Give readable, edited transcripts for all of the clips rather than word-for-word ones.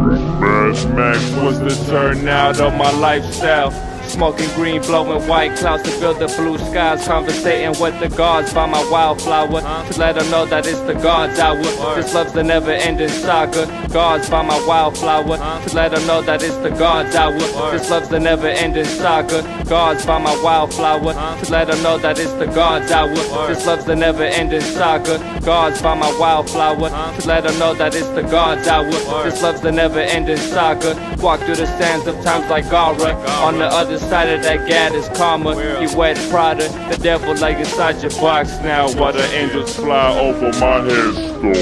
Mass Max was the turnout of my lifestyle. Smoking green, blowing white clouds to fill the blue skies. Conversating with the gods by my wildflower to let them know that it's the God's hour. This love's the never-ending saga. Gods by my wildflower to let them know that it's the God's hour. This love's the never-ending saga. Gods by my wildflower to let them know that it's the God's hour. This love's the never-ending saga. Gods by my wildflower to let them know that it's the God's hour. This love's the never-ending saga. Walk through the sands of times like Gara. On the other side of that gad is karma. You wet Prada, the devil lay inside your box now while the angels fly over my headstone.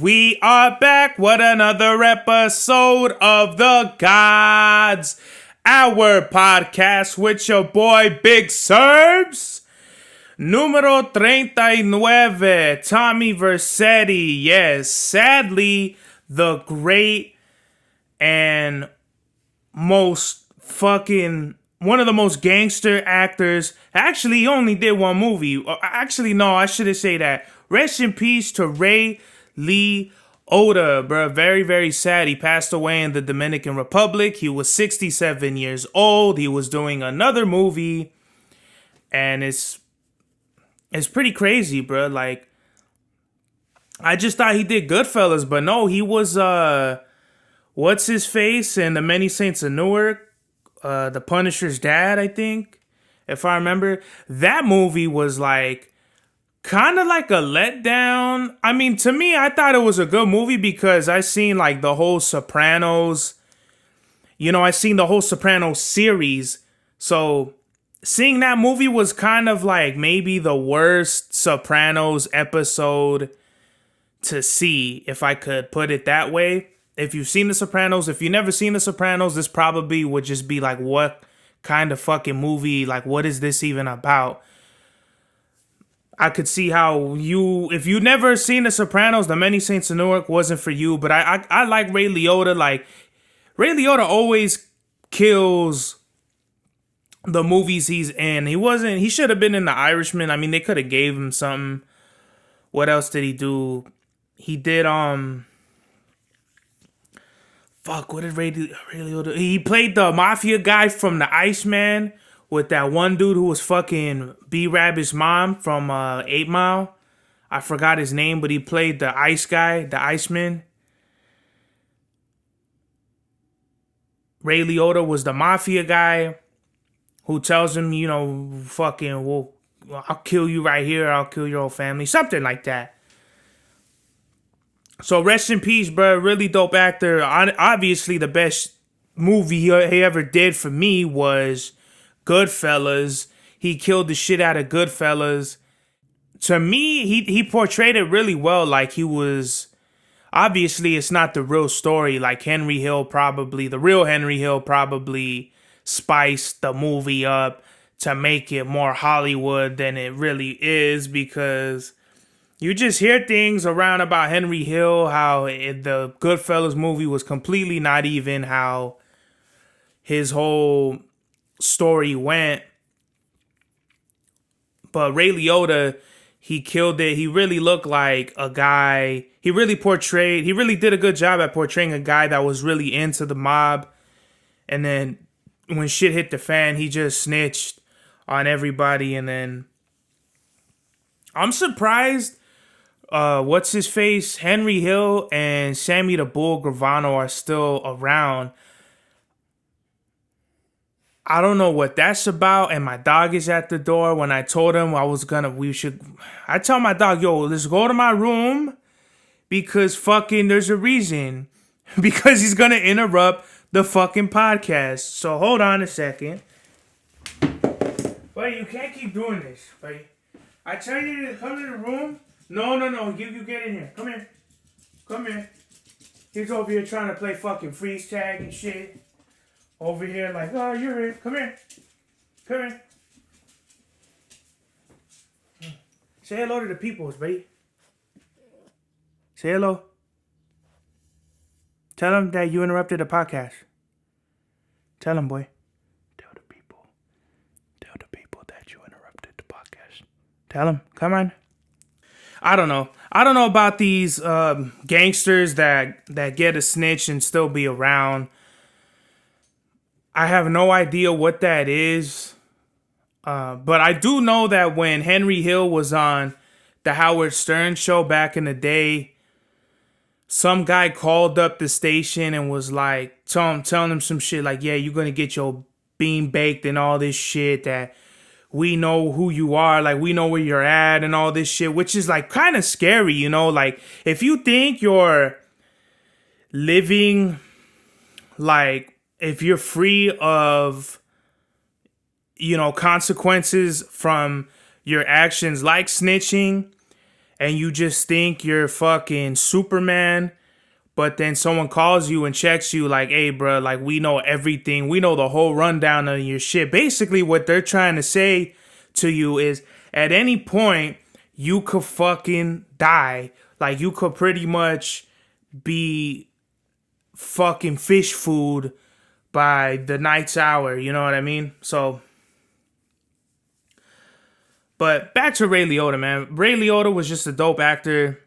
We are back with another episode of The Gods, our podcast with your boy Big Serbs. Numero 39, Tommy Vercetti. Yes, sadly, the great and most fucking one of the most gangster actors. Actually, he only did one movie. Actually, no, I shouldn't say that. Rest in peace to Ray LIOTTA, bro. Very, very sad. He passed away in the Dominican Republic. He was 67 years old. He was doing another movie, and it's pretty crazy, bro. Like, I just thought he did Goodfellas, but no, he was what's his face in The Many Saints of Newark, the Punisher's dad, I think, if I remember. That movie was like kind of like a letdown. I mean, to me, I thought it was a good movie because I seen like the whole Sopranos. You know, I seen the whole Sopranos series, so seeing that movie was kind of like maybe the worst Sopranos episode to see, if I could put it that way. If you've seen The Sopranos, if you've never seen The Sopranos, this probably would just be like, what kind of fucking movie, like, what is this even about? I could see how if you never seen The Sopranos, The Many Saints of Newark wasn't for you, but I like Ray LIOTTA. Like, Ray LIOTTA always kills the movies he's in. He should have been in The Irishman. I mean, they could have gave him something. What else did he do? He did, what did Ray LIOTTA do? He played the mafia guy from The Iceman with that one dude who was fucking B-Rabbit's mom from 8 Mile. I forgot his name, but he played the ice guy, the Iceman. Ray LIOTTA was the mafia guy who tells him, you know, fucking, well, I'll kill you right here, I'll kill your whole family, something like that. So rest in peace, bro. Really dope actor. Obviously, the best movie he ever did for me was Goodfellas. He killed the shit out of Goodfellas. To me, he portrayed it really well. Like, he was... Obviously, it's not the real story. Like, the real Henry Hill probably spiced the movie up to make it more Hollywood than it really is, because you just hear things around about Henry Hill, how the Goodfellas movie was completely not even how his whole story went. But Ray LIOTTA, he killed it. He really looked like a guy. He really did a good job at portraying a guy that was really into the mob. And then when shit hit the fan, he just snitched on everybody. And then I'm surprised what's his face, Henry Hill and Sammy the Bull Gravano are still around. I don't know what that's about, and my dog is at the door. When I told him I tell my dog, yo, let's go to my room, because fucking there's a reason. Because he's gonna interrupt the fucking podcast. So hold on a second. Wait, you can't keep doing this. Wait, I tell you to come in the room. No. You get in here. Come here. He's over here trying to play fucking freeze tag and shit. Over here like, oh, you're in. Come here. Say hello to the peoples, baby. Say hello. Tell them that you interrupted the podcast. Tell them, boy. Tell the people that you interrupted the podcast. Tell them. Come on. I don't know. I don't know about these gangsters that get a snitch and still be around. I have no idea what that is. But I do know that when Henry Hill was on the Howard Stern show back in the day, some guy called up the station and was like, telling him some shit like, yeah, you're going to get your bean baked and all this shit, that we know who you are, like we know where you're at and all this shit, which is like kind of scary, you know, like if you think you're living, like if you're free of, you know, consequences from your actions like snitching, and you just think you're fucking Superman, but then someone calls you and checks you like, hey, bro, like we know everything. We know the whole rundown of your shit. Basically, what they're trying to say to you is at any point, you could fucking die. Like you could pretty much be fucking fish food by the night's hour. You know what I mean? So, but back to Ray Liotta, man. Ray Liotta was just a dope actor.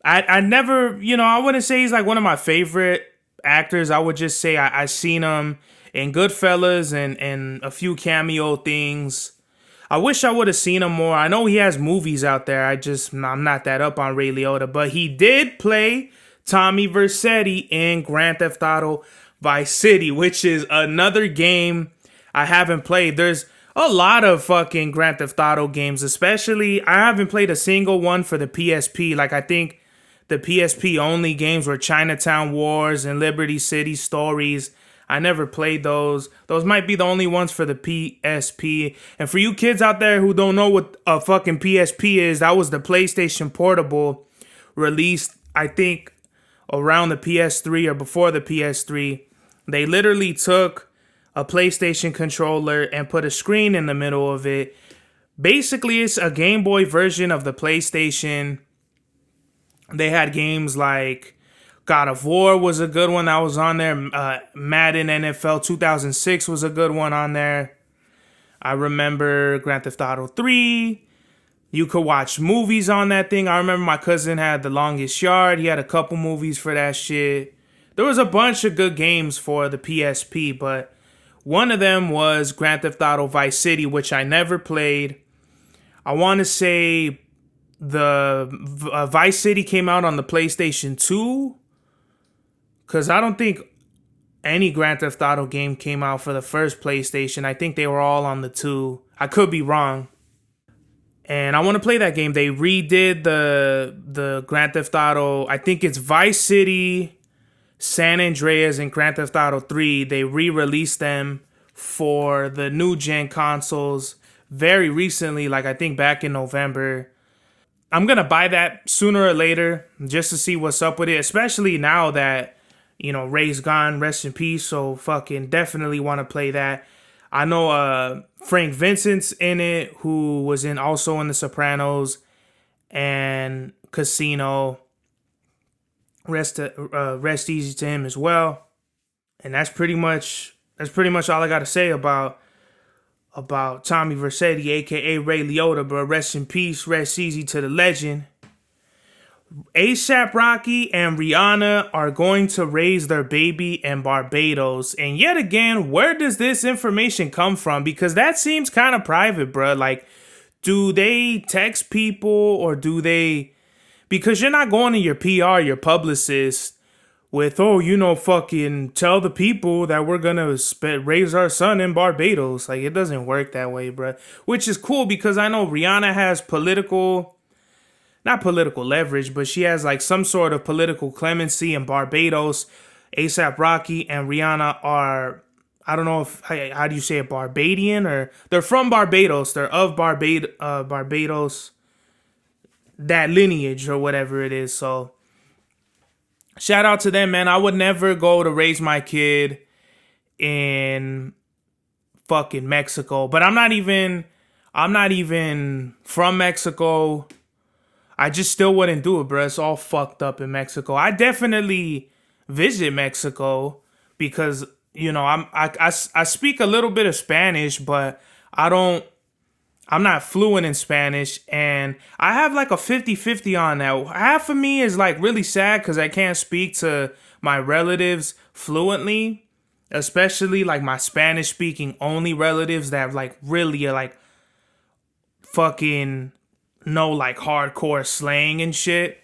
I never, you know, I wouldn't say he's like one of my favorite actors. I would just say I seen him in Goodfellas and a few cameo things. I wish I would have seen him more. I know he has movies out there. I'm not that up on Ray Liotta, but he did play Tommy Vercetti in Grand Theft Auto Vice City, which is another game I haven't played. There's a lot of fucking Grand Theft Auto games, especially I haven't played a single one for the PSP. Like I think the PSP only games were Chinatown Wars and Liberty City Stories. I never played those. Those might be the only ones for the PSP. And for you kids out there who don't know what a fucking PSP is, that was the PlayStation Portable, released, I think, around the PS3 or before the PS3. They literally took a PlayStation controller and put a screen in the middle of it. Basically, it's a Game Boy version of the PlayStation. They had games like God of War was a good one that was on there. Madden NFL 2006 was a good one on there. I remember Grand Theft Auto 3. You could watch movies on that thing. I remember my cousin had The Longest Yard. He had a couple movies for that shit. There was a bunch of good games for the PSP, but one of them was Grand Theft Auto Vice City, which I never played. I want to say the Vice City came out on the PlayStation 2, because I don't think any Grand Theft Auto game came out for the first PlayStation. I think they were all on the 2. I could be wrong. And I want to play that game. They redid the Grand Theft Auto, I think it's Vice City, San Andreas, and Grand Theft Auto 3. They re-released them for the new gen consoles very recently, like I think back in November. I'm going to buy that sooner or later just to see what's up with it, especially now that, you know, Ray's gone, rest in peace, so fucking definitely want to play that. I know Frank Vincent's in it, who was also in The Sopranos and Casino. Rest easy to him as well. And that's pretty much all I got to say about Tommy Vercetti, aka Ray Liotta, bro. Rest in peace, rest easy to the legend. A$AP Rocky and Rihanna are going to raise their baby in Barbados. And yet again, where does this information come from? Because that seems kind of private, bro. Like, do they text people or do they... Because you're not going to your PR, your publicist, with, oh, you know, fucking tell the people that we're going to raise our son in Barbados. Like, it doesn't work that way, bro. Which is cool because I know Rihanna has not political leverage, but she has like some sort of political clemency in Barbados. A$AP Rocky and Rihanna are, I don't know if, how do you say it, Barbadian, or they're from Barbados. They're of Barbados, that lineage or whatever it is. So shout out to them, man. I would never go to raise my kid in fucking Mexico, but I'm not even from Mexico. I just still wouldn't do it, bro. It's all fucked up in Mexico. I definitely visit Mexico because, you know, I speak a little bit of Spanish, but I don't I'm not fluent in Spanish, and I have like a 50-50 on that. Half of me is like really sad because I can't speak to my relatives fluently, especially like my Spanish speaking only relatives that like really are like fucking know like hardcore slang and shit.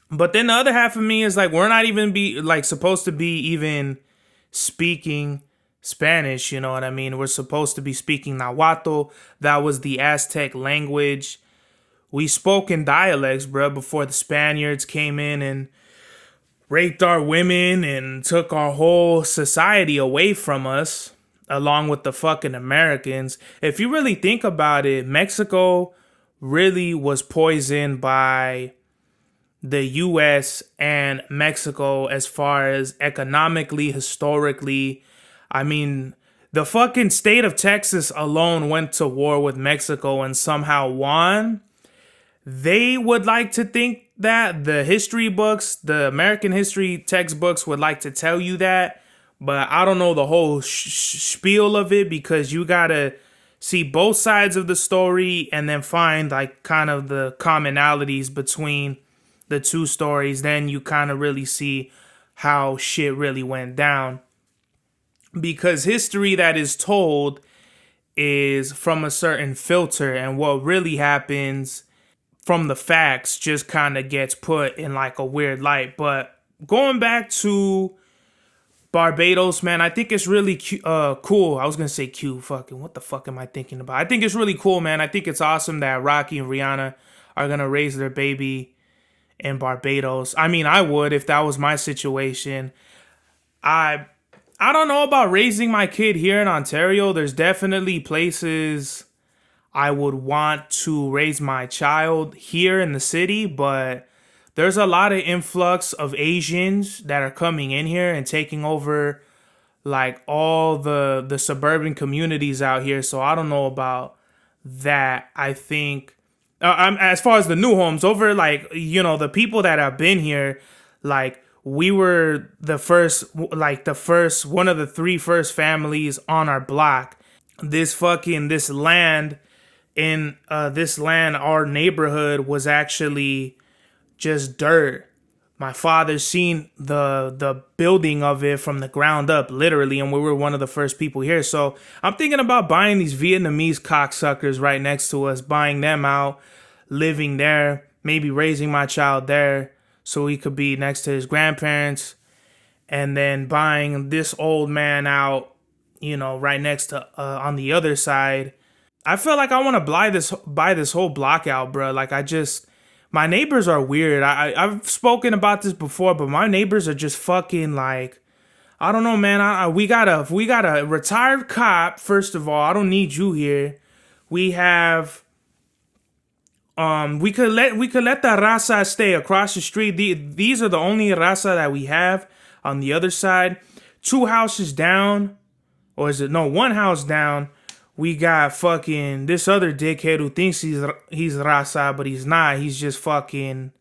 But then the other half of me is like, we're not even be like supposed to be even speaking Spanish, you know what I mean? We're supposed to be speaking Nahuatl. That was the Aztec language. We spoke in dialects, bro, before the Spaniards came in and raped our women and took our whole society away from us, along with the fucking Americans. If you really think about it, Mexico really was poisoned by the US and Mexico as far as economically, historically. I mean, the fucking state of Texas alone went to war with Mexico and somehow won. They would like to think that the history books, the American history textbooks would like to tell you that, but I don't know the whole spiel of it because you gotta see both sides of the story and then find like kind of the commonalities between the two stories. Then you kind of really see how shit really went down, because history that is told is from a certain filter, and what really happens from the facts just kind of gets put in like a weird light. But going back to Barbados, man, I think it's really cool. I was gonna say cute. Fucking what the fuck am I thinking about? I think it's really cool, man. I think it's awesome that Rocky and Rihanna are gonna raise their baby in Barbados. I mean, I would if that was my situation. I don't know about raising my kid here in Ontario. There's definitely places I would want to raise my child here in the city, but there's a lot of influx of Asians that are coming in here and taking over like all the suburban communities out here. So I don't know about that. I think as far as the new homes over, like, you know, the people that have been here, like we were the first one of the three first families on our block. This land in our neighborhood was actually just dirt. My father seen the building of it from the ground up, literally, and we were one of the first people here. So I'm thinking about buying these Vietnamese cocksuckers right next to us, buying them out, living there, maybe raising my child there so he could be next to his grandparents, and then buying this old man out, you know, right next to on the other side. I feel like I want to buy this whole block out, bro. Like my neighbors are weird. I've spoken about this before, but my neighbors are just fucking like, I don't know, man. We got a retired cop. First of all, I don't need you here. We have, we could let the raza stay across the street. These are the only raza that we have on the other side. 2 houses down, or is it no 1 house down? We got fucking this other dickhead who thinks he's raza, but he's not. He's just fucking,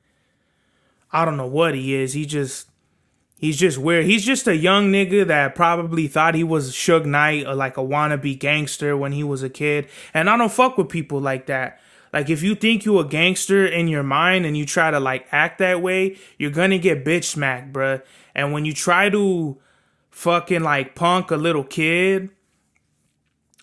I don't know what he is. He's just weird. He's just a young nigga that probably thought he was Suge Knight or like a wannabe gangster when he was a kid. And I don't fuck with people like that. Like, if you think you a gangster in your mind and you try to like act that way, you're gonna get bitch smacked, bruh. And when you try to fucking like punk a little kid,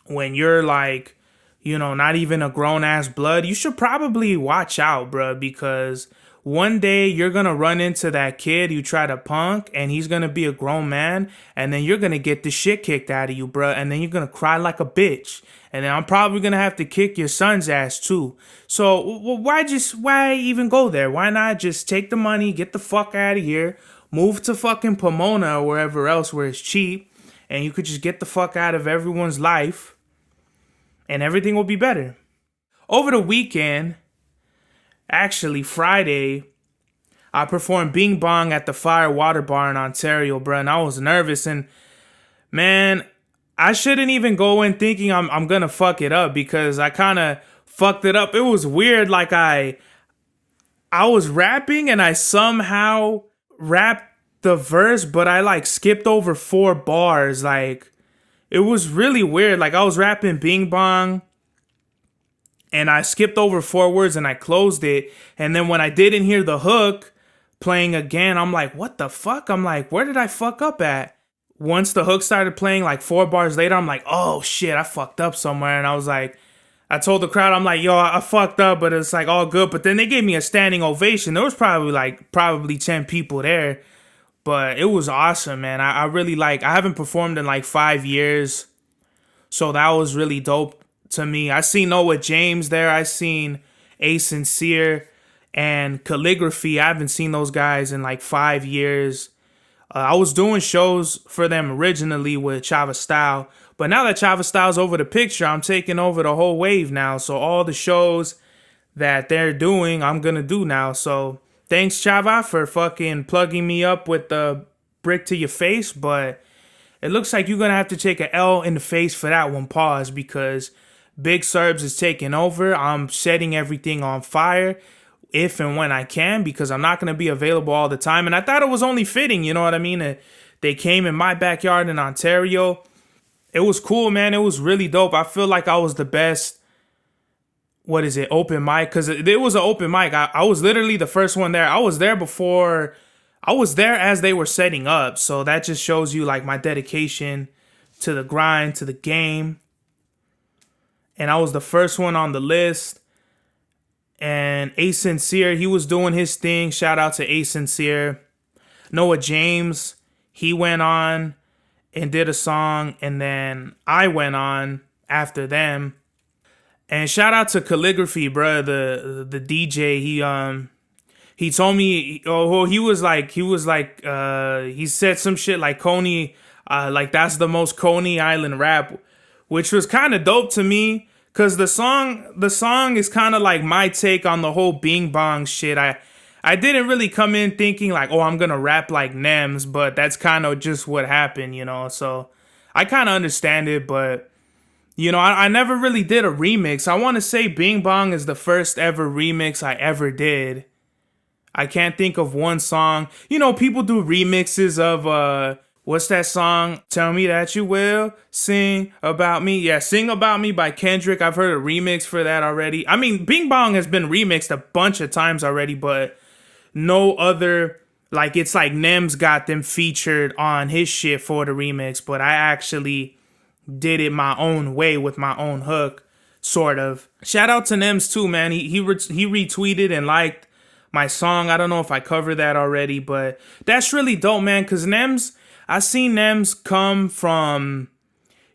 when you're like, you know, not even a grown ass blood, you should probably watch out, bruh, because one day you're gonna run into that kid you try to punk and he's gonna be a grown man, and then you're gonna get the shit kicked out of you, bruh, and then you're gonna cry like a bitch, and then I'm probably gonna have to kick your son's ass too. So why even go there? Why not just take the money, get the fuck out of here, move to fucking Pomona or wherever else where it's cheap, and you could just get the fuck out of everyone's life and everything will be better. Over the weekend, actually Friday, I performed Bing Bong at the Fire Water Bar in Ontario, bro, and I was nervous, and man, I shouldn't even go in thinking I'm gonna fuck it up, because I kind of fucked it up. It was weird, like I was rapping and I somehow rapped the verse, but I like skipped over 4 bars. Like, it was really weird. Like, I was rapping Bing Bong, and I skipped over 4 words and I closed it. And then when I didn't hear the hook playing again, I'm like, what the fuck? I'm like, where did I fuck up at? Once the hook started playing like 4 bars later, I'm like, oh shit, I fucked up somewhere. And I was like, I told the crowd, I'm like, yo, I fucked up, but it's like all good. But then they gave me a standing ovation. There was probably 10 people there, but it was awesome, man. I really I haven't performed in like 5 years, so that was really dope to me. I seen Noah James there. I seen A Sincere and Calligraphy. I haven't seen those guys in like 5 years. I was doing shows for them originally with Chava Style, but now that Chava Style's over the picture, I'm taking over the whole wave now. So all the shows that they're doing, I'm gonna do now. So thanks, Chava, for fucking plugging me up with the brick to your face, but it looks like you're gonna have to take an L in the face for that one, pause, because Big Serbs is taking over. I'm setting everything on fire if and when I can, because I'm not going to be available all the time. And I thought it was only fitting, you know what I mean? They came in my backyard in Ontario. It was cool, man. It was really dope. I feel like I was the best, open mic? Because it was an open mic. I was literally the first one there. I was there as they were setting up. So that just shows you like my dedication to the grind, to the game. And I was the first one on the list. And A Sincere, he was doing his thing. Shout out to A Sincere. Noah James, he went on and did a song, and then I went on after them. And shout out to Calligraphy, bro, the DJ. He told me, he said some shit like Coney, like that's the most Coney Island rap, which was kind of dope to me. Cause the song is kind of like my take on the whole Bing Bong shit. I didn't really come in thinking like, oh, I'm gonna rap like Nems, but that's kind of just what happened, you know. So I kind of understand it, but you know, I never really did a remix. I want to say Bing Bong is the first ever remix I ever did. I can't think of one song. You know, people do remixes of what's that song? Tell Me That You Will Sing About Me. Yeah, Sing About Me by Kendrick. I've heard a remix for that already. I mean, Bing Bong has been remixed a bunch of times already, but no other, like, it's like Nems got them featured on his shit for the remix, but I actually did it my own way with my own hook, sort of. Shout out to Nems too, man. He retweeted and liked my song. I don't know if I covered that already, but that's really dope, man, because I seen Nems come from,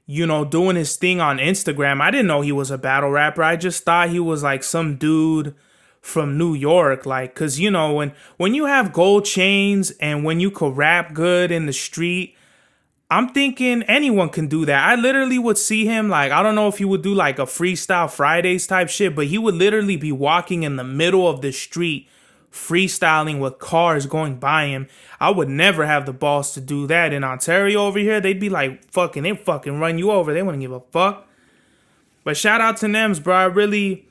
you know, doing his thing on Instagram. I didn't know he was a battle rapper. I just thought he was like some dude from New York. Like, cause you know, when you have gold chains and when you could rap good in the street, I'm thinking anyone can do that. I literally would see him, like, I don't know if he would do like a Freestyle Fridays type shit, but he would literally be walking in the middle of the street freestyling with cars going by him. I would never have the balls to do that in Ontario over here. They'd be like, they fucking run you over. They wouldn't give a fuck. But shout out to Nems, bro. I really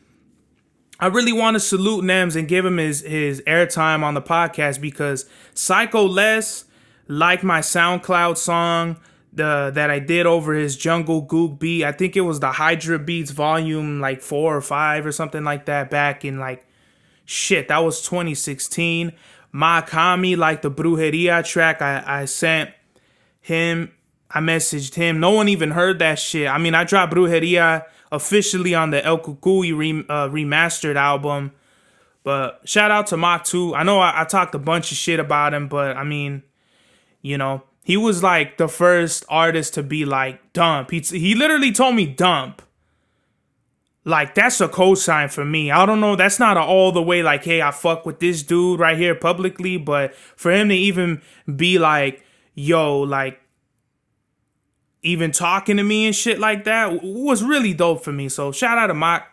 want to salute Nems and give him his airtime on the podcast, because Psycho Les liked my SoundCloud song that I did over his Jungle Gook beat. I think it was the Hydra Beats volume like 4 or 5 or something like that back in like, shit, that was 2016. Makami, like the Brujeria track, I sent him, I messaged him. No one even heard that shit. I mean, I dropped Brujeria officially on the El Cucuy remastered album. But shout out to Mach 2. I know I talked a bunch of shit about him, but I mean, you know, he was like the first artist to be like, dump. He literally told me dump. Like, that's a cosign for me. I don't know. That's not all the way like, hey, I fuck with this dude right here publicly. But for him to even be like, yo, like, even talking to me and shit like that was really dope for me. So shout out to Mach.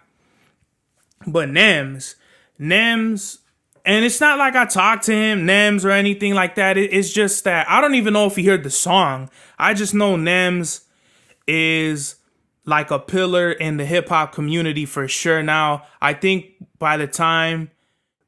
But Nems, and it's not like I talked to him, Nems, or anything like that. It's just that I don't even know if he heard the song. I just know Nems is like a pillar in the hip hop community for sure. Now, I think by the time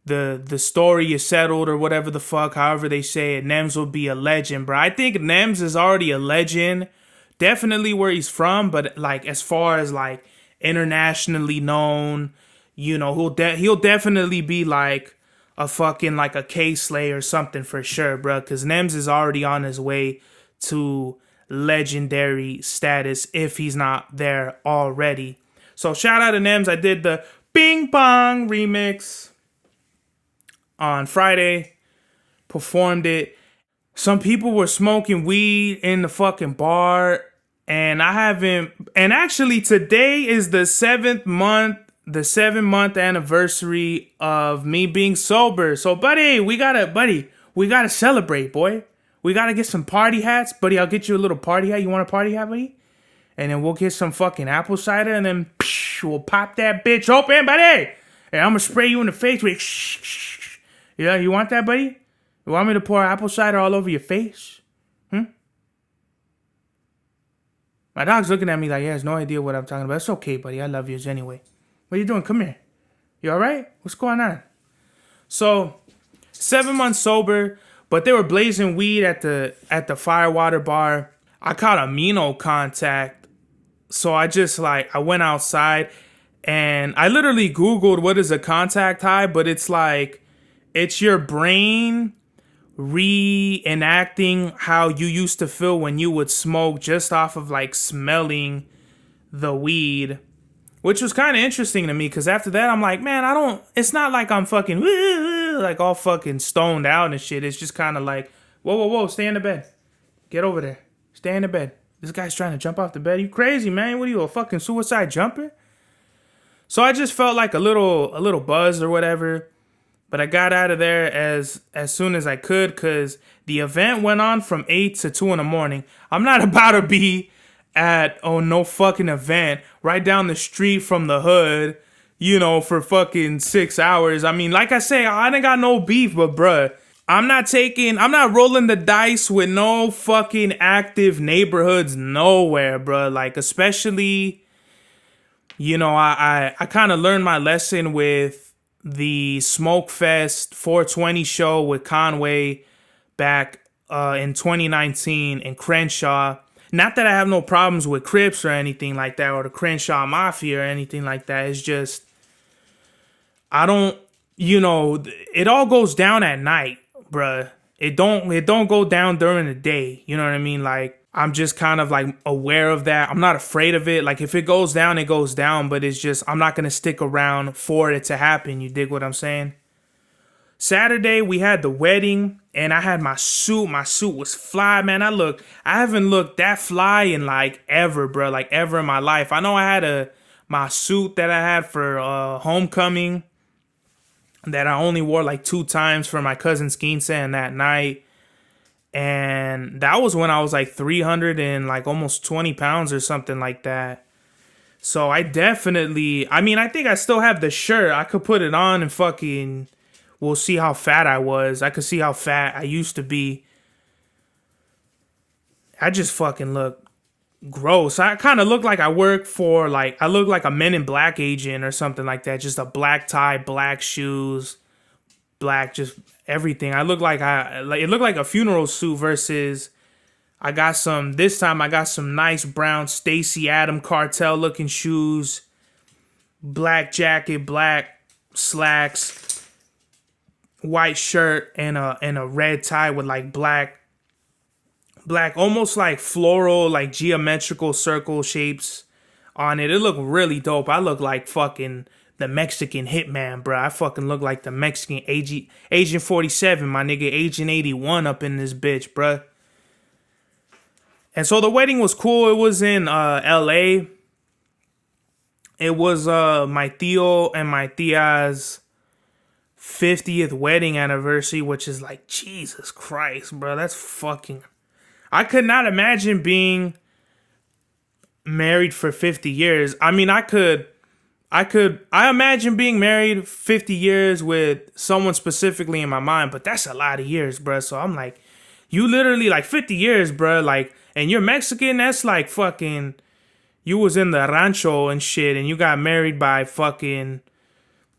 the story is settled or whatever the fuck, however they say it, Nems will be a legend, bro. I think Nems is already a legend, definitely where he's from, but like as far as like internationally known. You know, he'll definitely be like a fucking like a K-Slay or something for sure, bro. Because Nems is already on his way to legendary status if he's not there already. So shout out to Nems. I did the Bing Bong remix on Friday. Performed it. Some people were smoking weed in the fucking bar, and I haven't. And actually, today is the 7-month anniversary of me being sober. So, buddy, we gotta celebrate, boy. We gotta get some party hats, buddy. I'll get you a little party hat. You want a party hat, buddy? And then we'll get some fucking apple cider, and then we'll pop that bitch open, buddy. And I'm gonna spray you in the face with. Yeah, you want that, buddy? You want me to pour apple cider all over your face? My dog's looking at me like he has no idea what I'm talking about. It's okay, buddy. I love yous anyway. What are you doing? Come here. You all right? What's going on? So, 7 months sober, but they were blazing weed at the Firewater bar. I caught amino contact, so I went outside, and I literally Googled what is a contact high, but it's like, it's your brain reenacting how you used to feel when you would smoke just off of like smelling the weed, which was kind of interesting to me, because after that I'm like, man, it's not like I'm fucking like all fucking stoned out and shit. It's just kind of like, whoa, stay in the bed, get over there, stay in the bed. This guy's trying to jump off the bed. You crazy, man? What are you, a fucking suicide jumper? So I just felt like a little buzzed or whatever. But I got out of there as soon as I could, because the event went on from 8 to 2 in the morning. I'm not about to be at no fucking event right down the street from the hood, for fucking 6 hours. I mean, like I say, I ain't got no beef, but bruh, I'm not rolling the dice with no fucking active neighborhoods nowhere, bruh. Like, especially, I kind of learned my lesson with the Smoke Fest 420 show with Conway back in 2019 in Crenshaw. Not that I have no problems with Crips or anything like that, or the Crenshaw Mafia or anything like that. It's just, I don't, it all goes down at night, bruh. It don't go down during the day. You know what I mean? Like, I'm just kind of like aware of that. I'm not afraid of it. Like, if it goes down, it goes down. But it's just, I'm not going to stick around for it to happen. You dig what I'm saying? Saturday, we had the wedding, and I had my suit. My suit was fly, man. I haven't looked that fly in like ever, bro. Like ever in my life. I know I had my suit that I had for homecoming that I only wore like 2 times for my cousin's quince and that night. And that was when I was like 300 and like almost 20 pounds or something like that. So I think I still have the shirt. I could put it on and fucking, we'll see how fat I was. I could see how fat I used to be. I just fucking look gross. I kind of look like I look like a Men in Black agent or something like that. Just a black tie, black shoes, black, just everything. It looked like a funeral suit versus this time I got some nice brown Stacy Adam cartel looking shoes, black jacket, black slacks, white shirt, and a red tie with like black almost like floral, like geometrical circle shapes on it. It looked really dope. I look like fucking the Mexican hitman, bro. I fucking look like the Mexican Agent 47, my nigga, Agent 81 up in this bitch, bro. And so the wedding was cool. It was in LA. It was my tío and my tía's 50th wedding anniversary, which is like, Jesus Christ, bro. That's fucking... I could not imagine being married for 50 years. I mean, I imagine being married 50 years with someone specifically in my mind, but that's a lot of years, bro. So I'm like, you literally like 50 years, bro. Like, and you're Mexican. That's like fucking, you was in the rancho and shit, and you got married by fucking,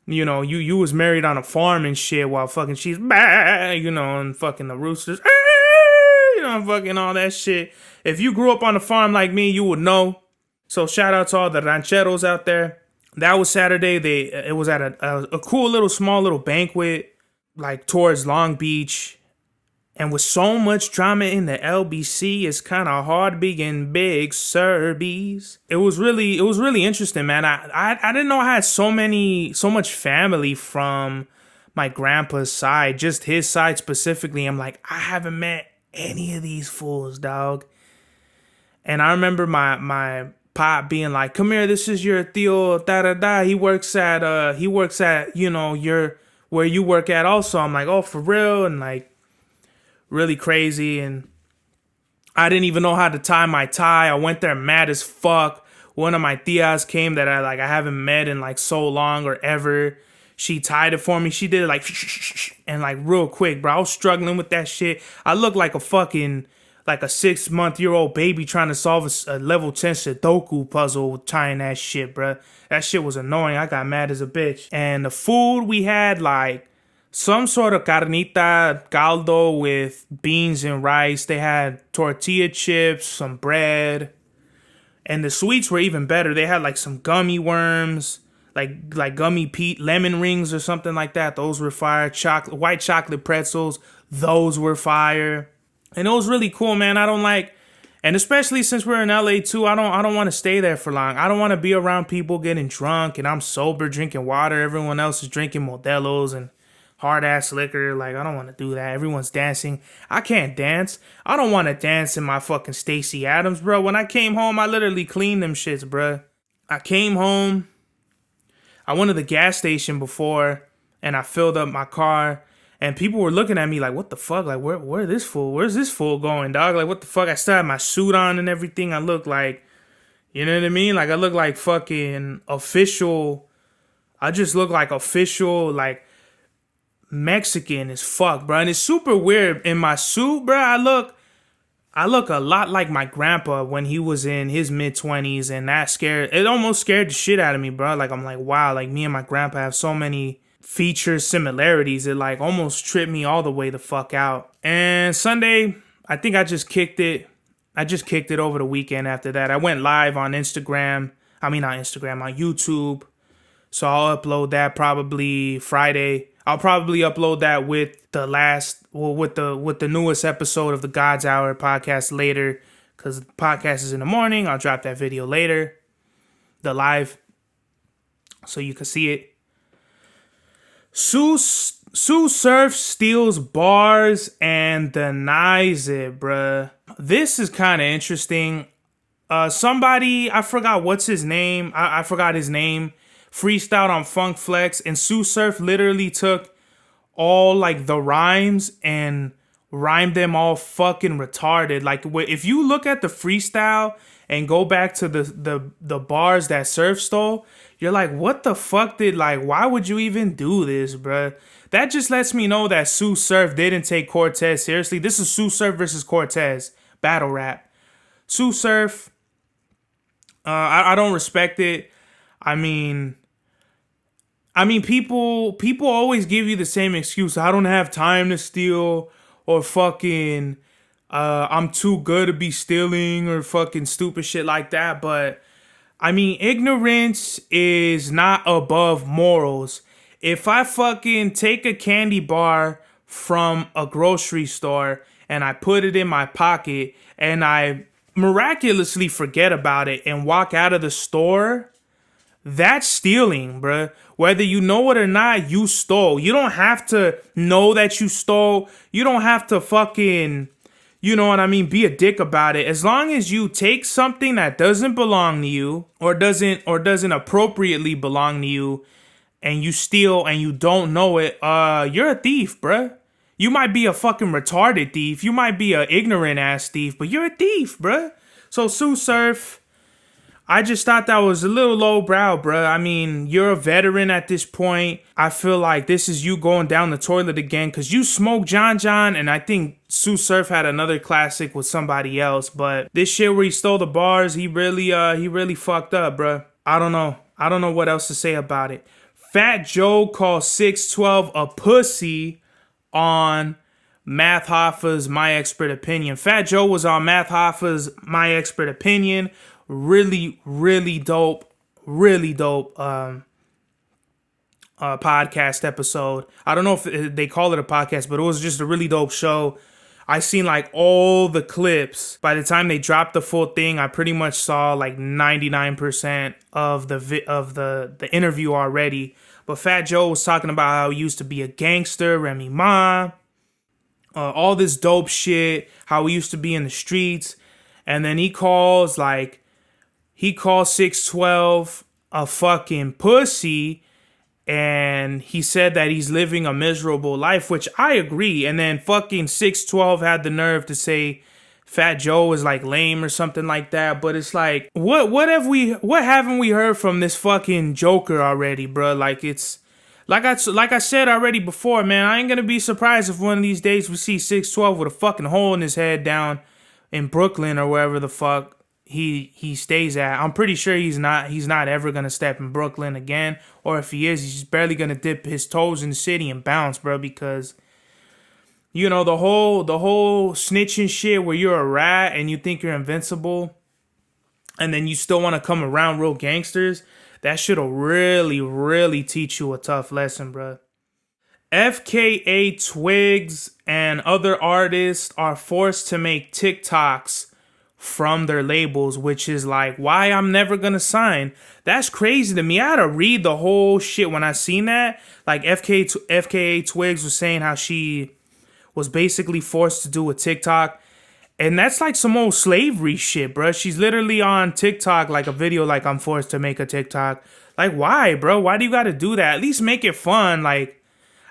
you was married on a farm and shit while fucking she's, and fucking the roosters, fucking all that shit. If you grew up on a farm like me, you would know. So shout out to all the rancheros out there. That was Saturday. It was at a cool little small little banquet, like towards Long Beach. And with so much drama in the LBC, it's kind of hard to be getting big Serbies. It was really interesting, man. I didn't know I had so much family from my grandpa's side, just his side specifically. I'm like, I haven't met any of these fools, dog. And I remember my pop being like, "Come here, this is your tío, da da da. He works at your where you work at also." I'm like, "Oh, for real?" And like, really crazy. And I didn't even know how to tie my tie. I went there mad as fuck. One of my tias came that I haven't met in like so long or ever. She tied it for me. She did it like and like real quick, bro. I was struggling with that shit. I looked like a 6-month-old baby trying to solve a level 10 Sudoku puzzle with tying that shit, bro. That shit was annoying. I got mad as a bitch. And the food we had, like some sort of carnita caldo with beans and rice. They had tortilla chips, some bread, and the sweets were even better. They had like some gummy worms, like gummy lemon rings or something like that. Those were fire. White chocolate pretzels. Those were fire. And it was really cool, man. And especially since we're in LA too, I don't want to stay there for long. I don't want to be around people getting drunk and I'm sober drinking water. Everyone else is drinking Modelo's and hard ass liquor. Like, I don't want to do that. Everyone's dancing. I can't dance. I don't want to dance in my fucking Stacey Adams, bro. When I came home, I literally cleaned them shits, bro. I came home. I went to the gas station before and I filled up my car. And people were looking at me like, what the fuck? Like, where's this fool going, dog? Like, what the fuck? I still had my suit on and everything. I look like, you know what I mean? Like, I look like fucking official. I just look like official, like, Mexican as fuck, bro. And it's super weird. In my suit, bro, I look a lot like my grandpa when he was in his mid-20s. And it almost scared the shit out of me, bro. Like, I'm like, wow, like, me and my grandpa have so many features, similarities. It like almost tripped me all the way the fuck out. And Sunday, I think I just kicked it. I just kicked it over the weekend after that. I went live on Instagram. On YouTube. So I'll upload that probably Friday. I'll probably upload that with the newest episode of the God's Hour podcast later. Because the podcast is in the morning. I'll drop that video later. The live. So you can see it. Sue Surf steals bars and denies it, bruh. This is kind of interesting. Somebody, I forgot what's his name. I forgot his name. Freestyled on Funk Flex, and Sue Surf literally took all like the rhymes and rhymed them all fucking retarded. Like, if you look at the freestyle and go back to the bars that Surf stole, you're like, what the fuck why would you even do this, bruh? That just lets me know that Sue Surf didn't take Cortez seriously. This is Sue Surf versus Cortez battle rap. Sue Surf, I don't respect it. I mean, people always give you the same excuse. I don't have time to steal, or fucking, I'm too good to be stealing, or fucking stupid shit like that. But I mean, ignorance is not above morals. If I fucking take a candy bar from a grocery store and I put it in my pocket and I miraculously forget about it and walk out of the store, that's stealing, bruh. Whether you know it or not, you stole. You don't have to know that you stole. You don't have to fucking, you know what I mean, be a dick about it. As long as you take something that doesn't belong to you or doesn't appropriately belong to you, and you steal and you don't know it, you're a thief, bruh. You might be a fucking retarded thief. You might be an ignorant ass thief, but you're a thief, bruh. So Sue Surf, I just thought that was a little lowbrow, bruh. I mean, you're a veteran at this point. I feel like this is you going down the toilet again because you smoked John John, and I think Sue Surf had another classic with somebody else. But this shit where he stole the bars, he really fucked up, bruh. I don't know what else to say about it. Fat Joe called 612 a pussy on Math Hoffa's My Expert Opinion. Fat Joe was on Math Hoffa's My Expert Opinion, really dope, podcast episode. I don't know if they call it a podcast, but it was just a really dope show. I seen like all the clips. By the time they dropped the full thing, I pretty much saw like 99% of the interview already. But Fat Joe was talking about how he used to be a gangster, Remy Ma, all this dope shit, how he used to be in the streets. And then he calls 612 a fucking pussy. And he said that he's living a miserable life, which I agree. And then fucking 612 had the nerve to say Fat Joe is like lame or something like that. But it's like, what haven't we heard from this fucking Joker already, bro? Like it's like I said already before, man. I ain't gonna be surprised if one of these days we see 612 with a fucking hole in his head down in Brooklyn or wherever the fuck he stays at. I'm pretty sure he's not ever gonna step in Brooklyn again, or if he is, he's just barely gonna dip his toes in the city and bounce, bro, because you know the whole snitching shit where you're a rat and you think you're invincible and then you still want to come around real gangsters, that shit'll really teach you a tough lesson, bro. FKA Twigs and other artists are forced to make TikToks from their labels, which is like why I'm never gonna sign. That's crazy to me. I had to read the whole shit when I seen that. Like FKA Twigs was saying how she was basically forced to do a TikTok, and that's like some old slavery shit, bro. She's literally on TikTok like a video like I'm forced to make a TikTok. Like why, bro? Why do you gotta do that? At least make it fun. Like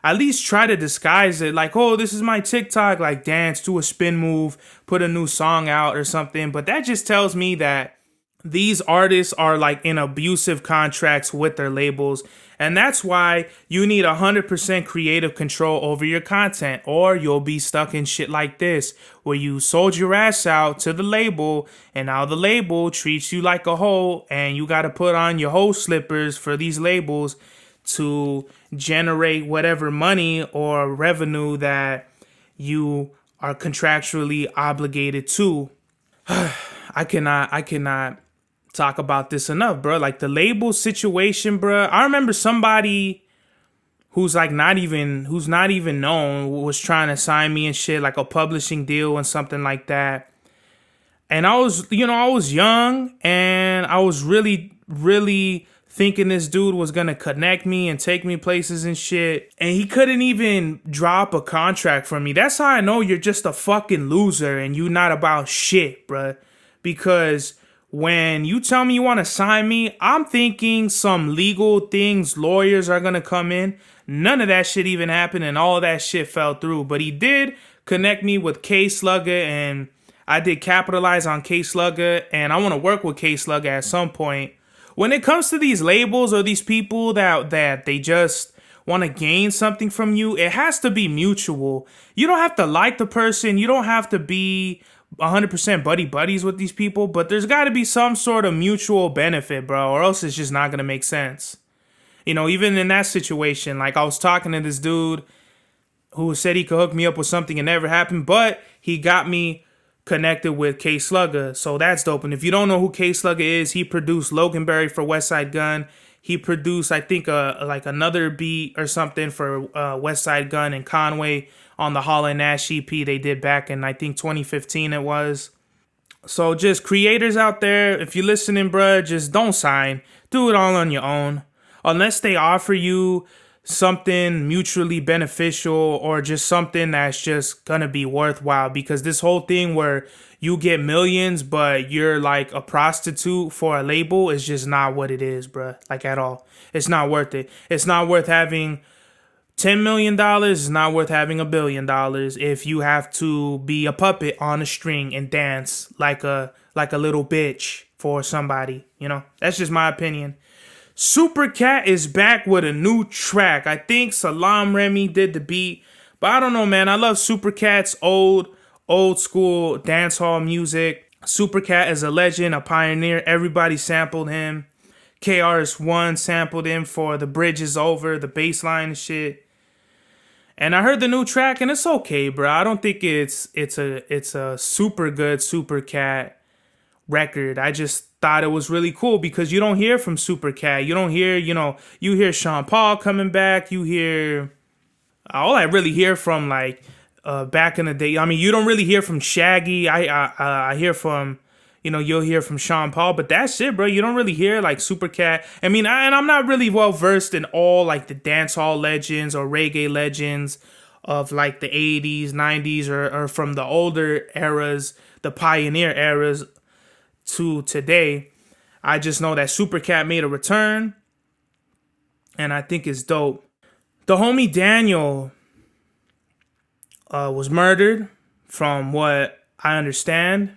at least try to disguise it. Like, oh, this is my TikTok. Like, dance to a spin move, put a new song out or something. But that just tells me that these artists are like in abusive contracts with their labels. And that's why you need 100% creative control over your content, or you'll be stuck in shit like this, where you sold your ass out to the label and now the label treats you like a hoe and you got to put on your hoe slippers for these labels to generate whatever money or revenue that you are contractually obligated to. I cannot talk about this enough, bro. Like the label situation, bro. I remember somebody who's not even known was trying to sign me and shit, like a publishing deal and something like that. And I was young and I was really thinking this dude was gonna connect me and take me places and shit. And he couldn't even drop a contract for me. That's how I know you're just a fucking loser and you not about shit, bruh. Because when you tell me you want to sign me, I'm thinking some legal things, lawyers are gonna come in. None of that shit even happened and all of that shit fell through. But he did connect me with K Slugger, and I did capitalize on K Slugger, and I want to work with K Slugger at some point. When it comes to these labels or these people that they just want to gain something from you, it has to be mutual. You don't have to like the person. You don't have to be 100% buddies with these people, but there's got to be some sort of mutual benefit, bro, or else it's just not going to make sense. You know, even in that situation, like I was talking to this dude who said he could hook me up with something and never happened, but he got me connected with K Slugger, so that's dope. And if you don't know who K Slugger is, he produced Loganberry for West Side Gun. He produced, I think, like another beat or something for West Side Gun and Conway on the Hall & Nash EP they did back in, I think, 2015 it was. So just creators out there, if you're listening, bruh, just don't sign. Do it all on your own. Unless they offer you something mutually beneficial or just something that's just gonna be worthwhile, because this whole thing where you get millions but you're like a prostitute for a label is just not what it is, bruh. Like at all. It's not worth it. It's not worth having $10 million. It's not worth having $1 billion if you have to be a puppet on a string and dance like a little bitch for somebody. You know, that's just my opinion. Supercat is back with a new track. I think Salam Remy did the beat, but I don't know, man. I love Supercat's old school dancehall music. Supercat is a legend, a pioneer. Everybody sampled him. KRS-One sampled him for The Bridge Is Over, the bass line and shit. And I heard the new track and it's okay, bro. I don't think it's a super good Supercat, record. I just thought it was really cool because you don't hear from Supercat. You don't hear, you hear Sean Paul coming back. You hear, all I really hear from like back in the day. I mean, you don't really hear from Shaggy. I hear from, you'll hear from Sean Paul, but that's it, bro. You don't really hear like Supercat. I mean, and I'm not really well versed in all like the dancehall legends or reggae legends of like the 80s, 90s, or from the older eras, the pioneer eras to today. I just know that Supercat made a return, and I think it's dope. The homie Daniel was murdered, from what I understand.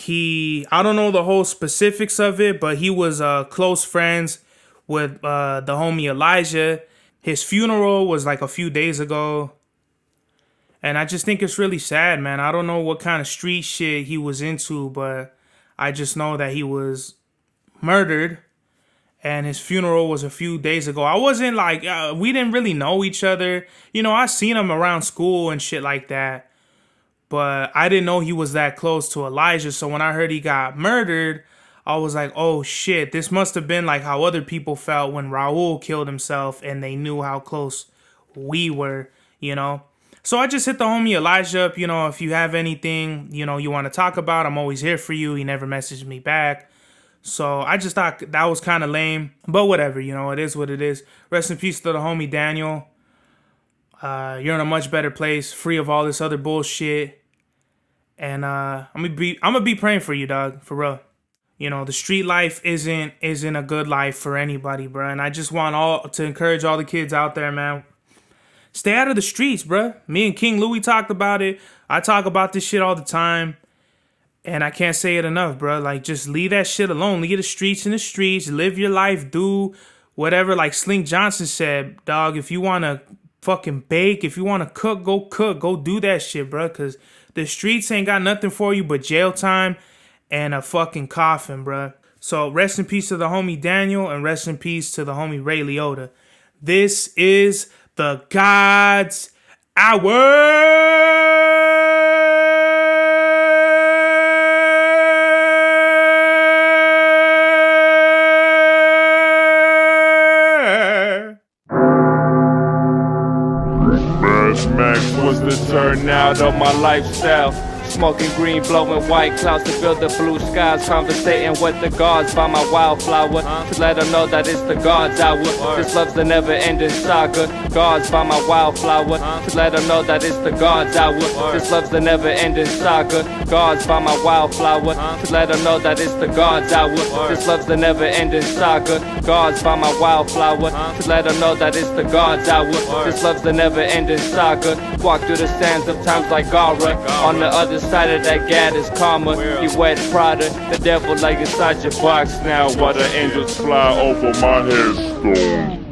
I don't know the whole specifics of it, but he was close friends with the homie Elijah. His funeral was like a few days ago. And I just think it's really sad, man. I don't know what kind of street shit he was into, but I just know that he was murdered. And his funeral was a few days ago. I wasn't like, we didn't really know each other. I seen him around school and shit like that. But I didn't know he was that close to Elijah. So when I heard he got murdered, I was like, oh shit, this must have been like how other people felt when Raul killed himself and they knew how close we were, So I just hit the homie Elijah up, if you have anything, you want to talk about, I'm always here for you. He never messaged me back. So I just thought that was kind of lame, but whatever, it is what it is. Rest in peace to the homie Daniel. You're in a much better place, free of all this other bullshit. And I'm gonna be praying for you, dog, for real. The street life isn't a good life for anybody, bro. And I just want to encourage all the kids out there, man. Stay out of the streets, bro. Me and King Louis talked about it. I talk about this shit all the time. And I can't say it enough, bro. Like, just leave that shit alone. Leave the streets in the streets. Live your life. Do whatever. Like Slink Johnson said, dog, if you want to fucking bake, if you want to cook. Go do that shit, bro. Because the streets ain't got nothing for you but jail time and a fucking coffin, bro. So rest in peace to the homie Daniel, and rest in peace to the homie Ray Liotta. This is the God's Hour. Max was the turnout of my lifestyle. Smoking green, blowing white clouds to fill the blue skies. Conversating with the gods by my wildflower, to let them know that it's the God's hour. This love's the never-ending saga. Gods by my wildflower, to let them know that it's the God's hour. This love's the never-ending saga. Gods by my wildflower, to let them know that it's the God's hour. This love's the never-ending saga. Gods by my wildflower, to let them know that it's the God's hour. This love's the never-ending saga. Walk through the sands of times like Gara. On the other side of that gad is karma. You wet Prada, the devil like inside your box now. While the angels fly over my headstone.